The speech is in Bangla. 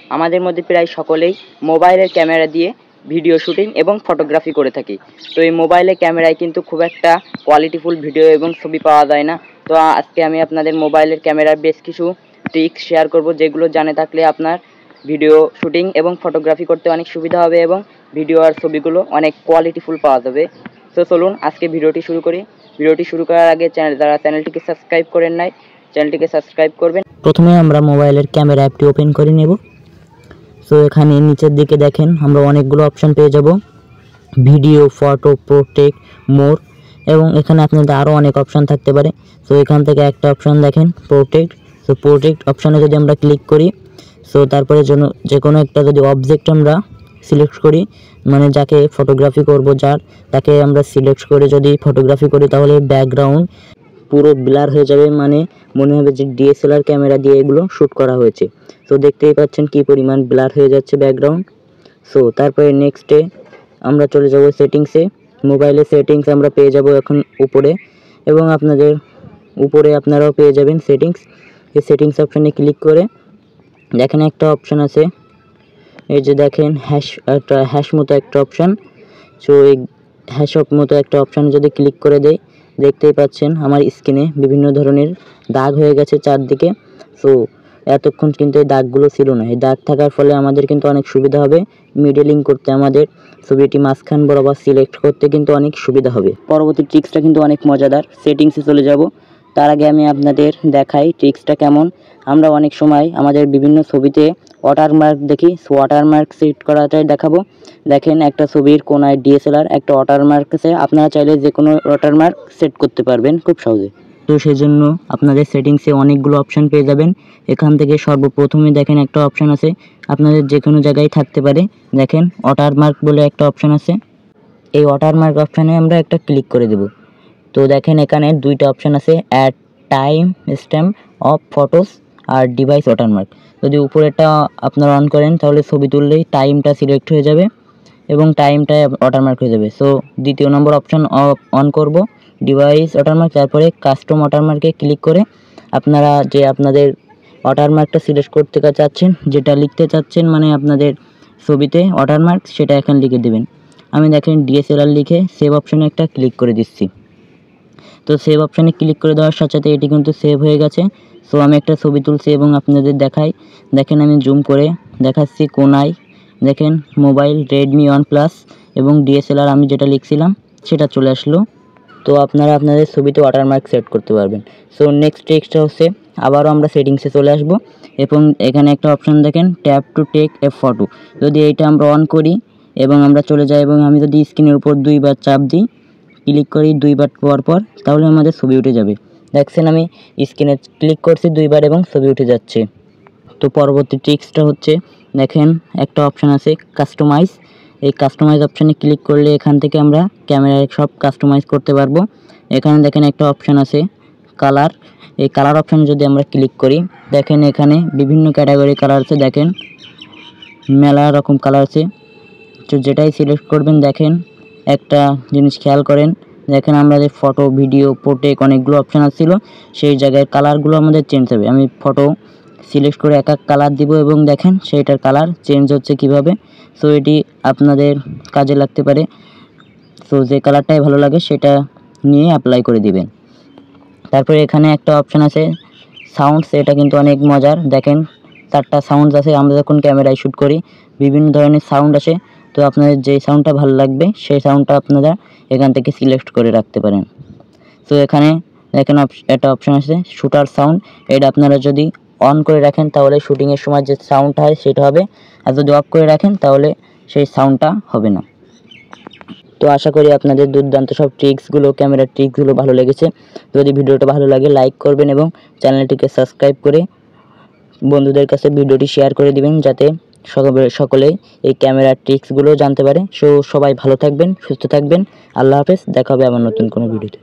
আমাদের মধ্যে প্রায় সকলেই মোবাইলের ক্যামেরা দিয়ে ভিডিও শুটিং এবং ফটোগ্রাফি করে থাকি। তো এই মোবাইলের ক্যামেরায় কিন্তু খুব একটা কোয়ালিটিফুল ভিডিও এবং ছবি পাওয়া যায় না। তো আজকে আমি আপনাদের মোবাইলের ক্যামেরার বেশ কিছু ট্রিক্স শেয়ার করব, যেগুলো জানে থাকলে আপনার ভিডিও শুটিং এবং ফটোগ্রাফি করতে অনেক সুবিধা হবে এবং ভিডিও আর ছবিগুলো অনেক কোয়ালিটিফুল পাওয়া যাবে। তো চলুন আজকে ভিডিওটি শুরু করি। ভিডিওটি শুরু করার আগে যারা চ্যানেলটিকে সাবস্ক্রাইব করেন নাই, চ্যানেলটিকে সাবস্ক্রাইব করবেন। প্রথমে আমরা মোবাইলের ক্যামেরা অ্যাপটি ওপেন করে নেব। সো এখানে নিচের দিকে দেখেন আমরা অনেকগুলো অপশন পেয়ে যাব, ভিডিও, ফটো, প্রোটেক্ট, মোর, এবং এখানে আপনাদের আরও অনেক অপশন থাকতে পারে। সো এখান থেকে একটা অপশন দেখেন প্রোটেক্ট। সো প্রোটেক্ট অপশানে যদি আমরা ক্লিক করি, সো তারপরে যে কোনো একটা যদি অবজেক্ট আমরা সিলেক্ট করি, মানে যাকে ফটোগ্রাফি করব তাকে আমরা সিলেক্ট করে যদি ফটোগ্রাফি করি, তাহলে ব্যাকগ্রাউন্ড পুরো ব্লার হয়ে যাবে, মানে মনে হবে যে ডিএসএলআর ক্যামেরা দিয়ে এগুলো শ্যুট করা হয়েছে। তো দেখতেই পাচ্ছেন কি পরিমাণ ব্লার হয়ে যাচ্ছে ব্যাকগ্রাউন্ড। সো তারপরে নেক্সটে আমরা চলে যাব সেটিংসে। মোবাইলের সেটিংস আমরা পেয়ে যাব এখন উপরে, এবং আপনাদের উপরে আপনারাও পেয়ে যাবেন সেটিংস। এই সেটিংস অপশানে ক্লিক করে দেখেন একটা অপশান আছে, এই যে দেখেন হ্যাশ মতো একটা অপশান। সো এই হ্যাশ মতো একটা অপশান যদি ক্লিক করে দেই, দেখতেই পাচ্ছেন আমার স্ক্রিনে বিভিন্ন ধরনের দাগ হয়ে গেছে চারদিকে। সো এতক্ষণ কিন্তু এই দাগগুলো ছিল না। এই দাগ থাকার ফলে আমাদের কিন্তু অনেক সুবিধা হবে মিডলিং করতে, আমাদের ছবিটি মাঝখান বরাবর সিলেক্ট করতে কিন্তু অনেক সুবিধা হবে। পরবর্তী ট্রিক্সটা কিন্তু অনেক মজাদার। সেটিংসে চলে যাব, তার আগে আমি আপনাদের দেখাই ট্রিক্সটা কেমন। আমরা অনেক সময় আমাদের বিভিন্ন ছবিতে ওয়াটারমার্ক দেখি, ওয়াটারমার্ক সেট করাটাই দেখাবো। দেখেন একটা ছবির কোনায় ডিএসএলআর একটা ওয়াটারমার্ক আছে, আপনারা চাইলে যে কোনো ওয়াটারমার্ক সেট করতে পারবেন খুব সহজে। তো সেজন্য আপনাদের সেটিংসে অনেকগুলো অপশান পেয়ে যাবেন। এখান থেকে সর্বপ্রথমে দেখেন একটা অপশান আছে, আপনাদের যে কোনো জায়গায় থাকতে পারে। দেখেন ওয়াটারমার্ক বলে একটা অপশান আছে, এই ওয়াটারমার্ক অপশানে আমরা একটা ক্লিক করে দেব। তো দেখেন এখানে দুইটা অপশান আছে, add time stamp of photos আর ডিভাইস ওয়াটারমার্ক। যদি উপরেটা আপনারা অন করেন, তাহলে ছবি তুললেই টাইমটা সিলেক্ট হয়ে যাবে এবং টাইমটা ওয়াটারমার্ক হয়ে যাবে। সো দ্বিতীয় নম্বর অপশান অন করব, ডিভাইস ওয়াটারমার্ক। তারপরে কাস্টম ওয়াটারমার্কে ক্লিক করে আপনারা যে আপনাদের ওয়াটারমার্কটা সিলেক্ট করতে চাচ্ছেন, যেটা লিখতে চাচ্ছেন, মানে আপনাদের ছবিতে ওয়াটারমার্ক, সেটা এখন লিখে দেবেন। আমি দেখেন ডিএসএলআর লিখে সেভ অপশানে একটা ক্লিক করে দিচ্ছি। তো সেভ অপশানে ক্লিক করে দেওয়ার সাথে সাথে এটি কিন্তু সেভ হয়ে গেছে। সো আমি একটা ছবি তুলছি এবং আপনাদের দেখাই। দেখেন আমি জুম করে দেখাচ্ছি, কোনায় দেখেন মোবাইল রেডমি 1+ এবং ডিএসএলআর আমি যেটা লিখছিলাম সেটা চলে আসলো। তো আপনারা আপনাদের ছবিতে ওয়াটারমার্ক সেট করতে পারবেন। সো নেক্সট ট্রিক্সটা হচ্ছে, আবারও আমরা সেটিংসে চলে আসব এবং এখানে একটা অপশান দেখেন tap to take a photo. যদি এইটা আমরা অন করি এবং আমরা চলে যাই, এবং আমি যদি স্ক্রিনের উপর দুইবার চাপ দিই, ক্লিক করি দুইবার পর, তাহলে আমাদের ছবি উঠে যাবে। দেখছেন আমি স্ক্রিনে ক্লিক করছি দুইবার এবং ছবি উঠে যাচ্ছে। তো পরবর্তী ট্রিক্সটা হচ্ছে, দেখেন একটা অপশান আছে কাস্টমাইজ। এই কাস্টমাইজ অপশানে ক্লিক করলে এখান থেকে আমরা ক্যামেরায় সব কাস্টমাইজ করতে পারবো। এখানে দেখেন একটা অপশান আছে কালার। এই কালার অপশানে যদি আমরা ক্লিক করি, দেখেন এখানে বিভিন্ন ক্যাটাগরি কালার আছে, দেখেন মেলা রকম কালার আছে। তো যেটাই সিলেক্ট করবেন, দেখেন একটা জিনিস খেয়াল করেন, দেখেন আমাদের ফটো, ভিডিও, প্রোটেক্ট অনেকগুলো অপশান আসছিল, সেই জায়গায় কালারগুলো আমাদের চেঞ্জ হবে। আমি ফটো সিলেক্ট করে এক কালার দিব এবং দেখেন সেইটার কালার চেঞ্জ হচ্ছে কিভাবে। সো এটি আপনাদের কাজে লাগতে পারে। সো যে কালারটাই ভালো লাগে সেটা নিয়ে অ্যাপ্লাই করে দিবেন। তারপরে এখানে একটা অপশান আছে সাউন্ডস, এটা কিন্তু অনেক মজার। দেখেন 4টা সাউন্ডস আছে, আমরা যখন ক্যামেরায় শ্যুট করি বিভিন্ন ধরনের সাউন্ড আসে। তো আপনাদের যে সাউন্ডটা ভালো লাগবে সেই সাউন্ডটা আপনারা এখান থেকে সিলেক্ট করে রাখতে পারেন। তো এখানে দেখেন একটা অপশান আছে শুটার সাউন্ড, এটা আপনারা যদি অন করে রাখেন তাহলে শুটিংয়ের সময় যে সাউন্ডটা হয় সেটা হবে, আর যদি অফ করে রাখেন তাহলে সেই সাউন্ডটা হবে না। তো আশা করি আপনাদের দুর্দান্ত সব ট্রিক্সগুলো, ক্যামেরার ট্রিক্সগুলো ভালো লেগেছে। যদি ভিডিওটা ভালো লাগে লাইক করবেন এবং চ্যানেলটিকে সাবস্ক্রাইব করে বন্ধুদের কাছে ভিডিওটি শেয়ার করে দিবেন, যাতে সকলে এই ক্যামেরার ট্রিক্সগুলো জানতে পারে। সো সবাই ভালো থাকবেন, সুস্থ থাকবেন। আল্লাহ হাফেজ, দেখা হবে আবার নতুন কোনো ভিডিওতে।